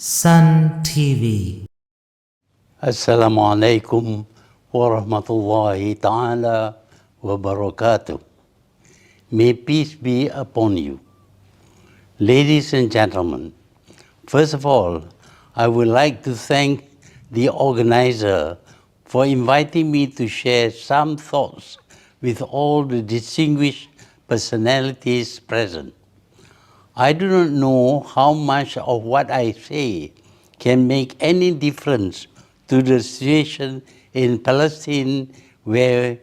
Sun TV. Assalamu alaikum wa rahmatullahi ta'ala wa barakatuh. May peace be upon you. Ladies and gentlemen, first of all, I would like to thank the organizer for inviting me to share some thoughts with all the distinguished personalities present. I do not know how much of what I say can make any difference to the situation in Palestine, where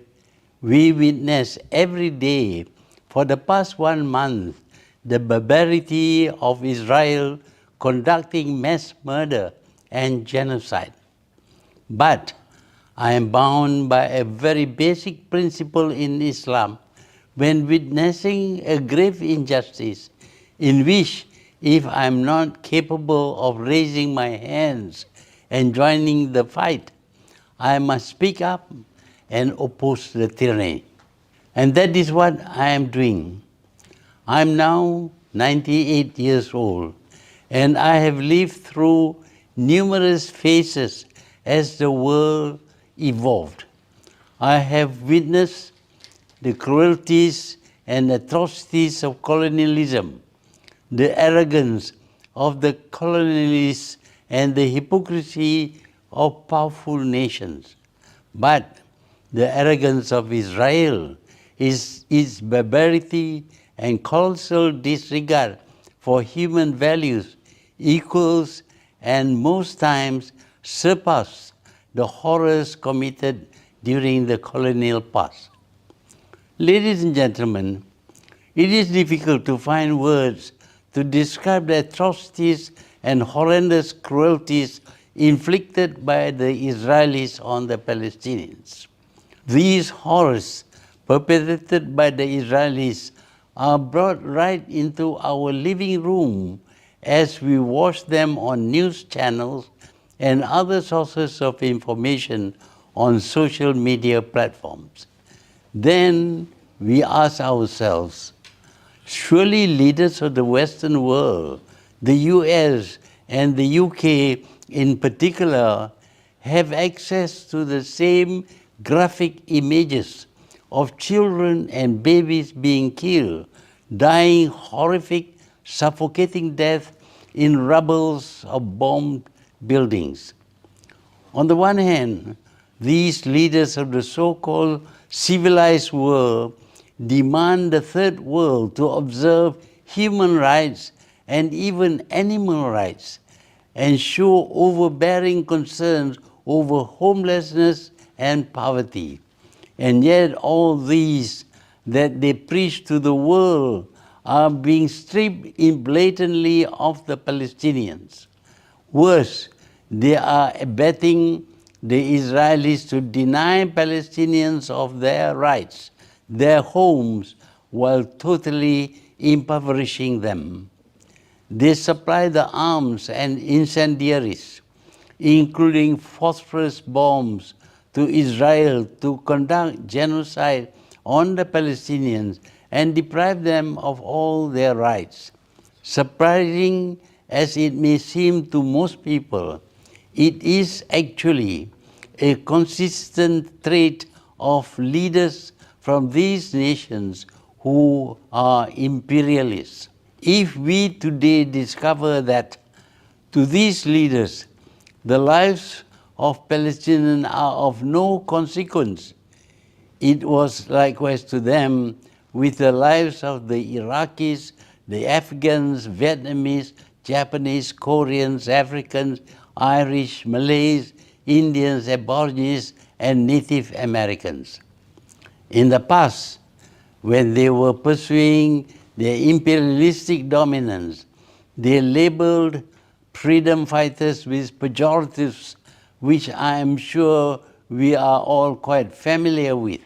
we witness every day for the past 1 month the barbarity of Israel conducting mass murder and genocide. But I am bound by a very basic principle in Islam when witnessing a grave injustice in which, if I am not capable of raising my hands and joining the fight, I must speak up and oppose the tyranny. And that is what I am doing. I am now 98 years old, and I have lived through numerous phases as the world evolved. I have witnessed the cruelties and atrocities of colonialism, the arrogance of the colonialists, and the hypocrisy of powerful nations. But the arrogance of Israel is its barbarity and colossal disregard for human values equals and most times surpass the horrors committed during the colonial past. Ladies and gentlemen, it is difficult to find words to describe the atrocities and horrendous cruelties inflicted by the Israelis on the Palestinians. These horrors perpetrated by the Israelis are brought right into our living room as we watch them on news channels and other sources of information on social media platforms. Then we ask ourselves, surely leaders of the Western world, the US and the UK in particular, have access to the same graphic images of children and babies being killed, dying horrific, suffocating death in rubbles of bombed buildings. On the one hand, these leaders of the so-called civilized world demand the third world to observe human rights and even animal rights, and show overbearing concerns over homelessness and poverty. And yet all these that they preach to the world are being stripped blatantly of the Palestinians. Worse, they are abetting the Israelis to deny Palestinians of their rights, their homes, while totally impoverishing them. They supply the arms and incendiaries, including phosphorus bombs, to Israel to conduct genocide on the Palestinians and deprive them of all their rights. Surprising as it may seem to most people, it is actually a consistent trait of leaders from these nations who are imperialists. If we today discover that to these leaders the lives of Palestinians are of no consequence, it was likewise to them with the lives of the Iraqis, the Afghans, Vietnamese, Japanese, Koreans, Africans, Irish, Malays, Indians, Aborigines, and Native Americans. In the past, when they were pursuing their imperialistic dominance, they labeled freedom fighters with pejoratives, which I am sure we are all quite familiar with: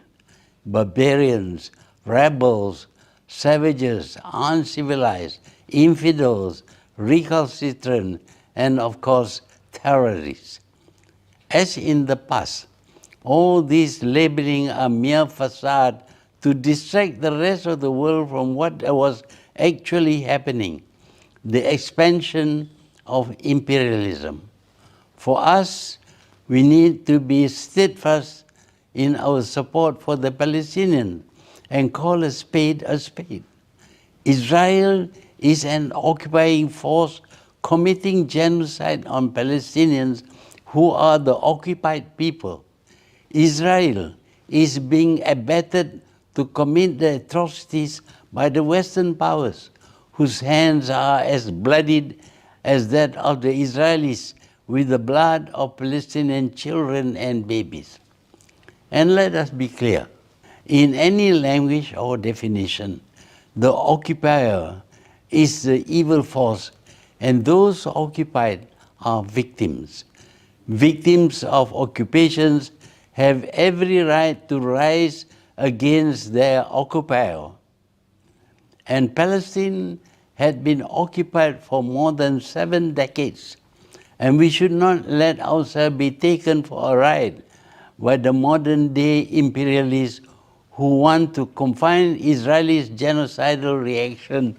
barbarians, rebels, savages, uncivilized, infidels, recalcitrant, and of course, terrorists. As in the past, all these labeling are mere facade to distract the rest of the world from what was actually happening: the expansion of imperialism. For us, we need to be steadfast in our support for the Palestinians and call a spade a spade. Israel is an occupying force committing genocide on Palestinians who are the occupied people. Israel is being abetted to commit the atrocities by the Western powers, whose hands are as bloodied as that of the Israelis with the blood of Palestinian children and babies. And let us be clear, in any language or definition, the occupier is the evil force, and those occupied are victims. Victims of occupations have every right to rise against their occupier. And Palestine had been occupied for more than 7 decades, and we should not let ourselves be taken for a ride by the modern-day imperialists who want to confine Israel's genocidal reaction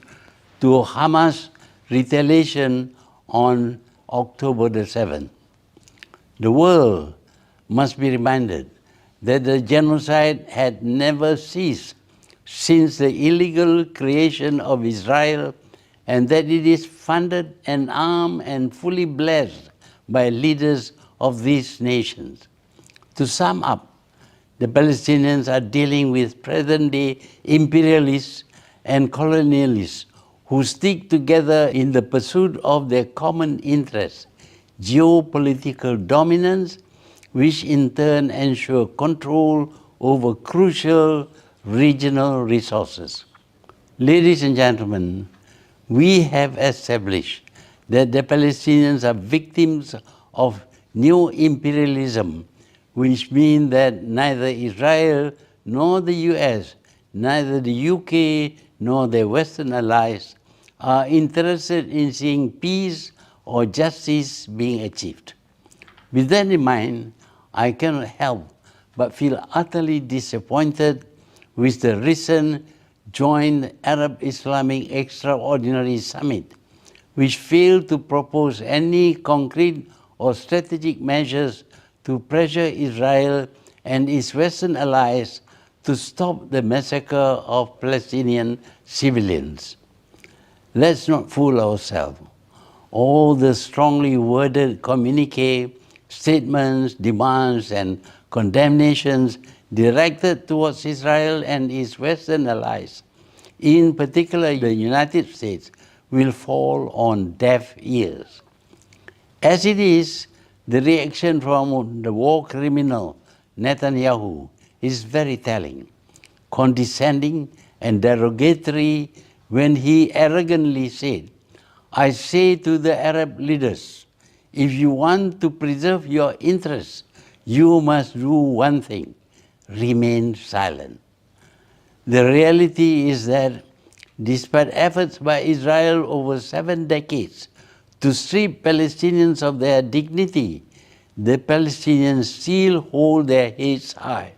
to Hamas retaliation on October the 7th. The world must be reminded that the genocide had never ceased since the illegal creation of Israel, and that it is funded and armed and fully blessed by leaders of these nations. To sum up, the Palestinians are dealing with present-day imperialists and colonialists who stick together in the pursuit of their common interests, geopolitical dominance, which in turn ensure control over crucial regional resources. Ladies and gentlemen, we have established that the Palestinians are victims of new imperialism, which means that neither Israel nor the US, neither the UK nor their Western allies are interested in seeing peace or justice being achieved. With that in mind, I cannot help but feel utterly disappointed with the recent joint Arab-Islamic Extraordinary Summit, which failed to propose any concrete or strategic measures to pressure Israel and its Western allies to stop the massacre of Palestinian civilians. Let's not fool ourselves. All the strongly worded communique, statements, demands, and condemnations directed towards Israel and its Western allies, in particular the United States, will fall on deaf ears. As it is, the reaction from the war criminal Netanyahu is very telling, condescending and derogatory when he arrogantly said, "I say to the Arab leaders, if you want to preserve your interests, you must do one thing, remain silent." The reality is that despite efforts by Israel over 7 decades to strip Palestinians of their dignity, the Palestinians still hold their heads high.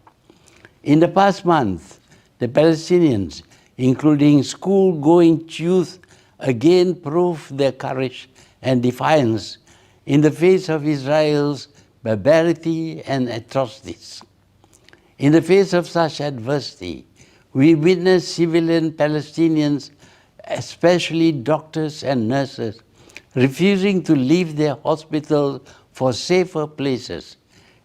In the past month, the Palestinians, including school-going youth, again proved their courage and defiance in the face of Israel's barbarity and atrocities. In the face of such adversity, we witness civilian Palestinians, especially doctors and nurses, refusing to leave their hospitals for safer places,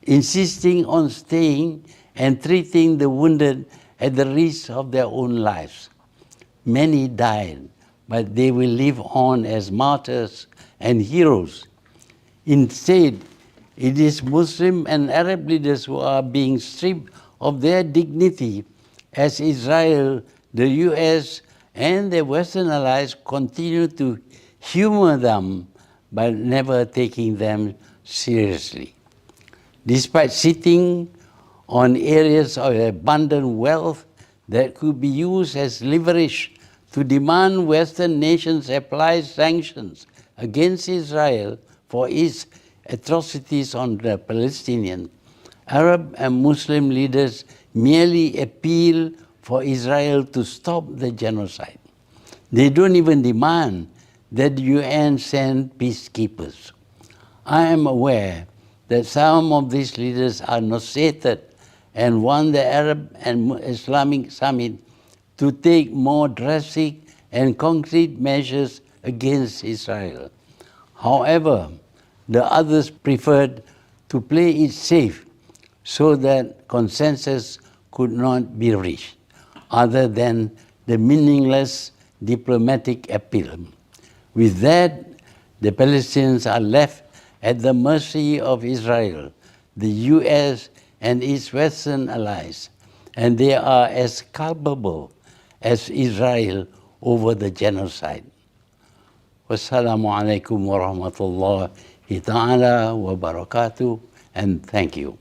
insisting on staying and treating the wounded at the risk of their own lives. Many died, but they will live on as martyrs and heroes. Instead, it is Muslim and Arab leaders who are being stripped of their dignity as Israel, the US, and their Western allies continue to humor them by never taking them seriously. Despite sitting on areas of abundant wealth that could be used as leverage to demand Western nations apply sanctions against Israel for its atrocities on the Palestinians, Arab and Muslim leaders merely appeal for Israel to stop the genocide. They don't even demand that the UN send peacekeepers. I am aware that some of these leaders are nauseated and want the Arab and Islamic summit to take more drastic and concrete measures against Israel. However, the others preferred to play it safe so that consensus could not be reached, other than the meaningless diplomatic appeal. With that, the Palestinians are left at the mercy of Israel, the US, and its Western allies, and they are as culpable as Israel over the genocide. Wassalamu alaikum wa rahmatullahi ta'ala wa barakatuh, and thank you.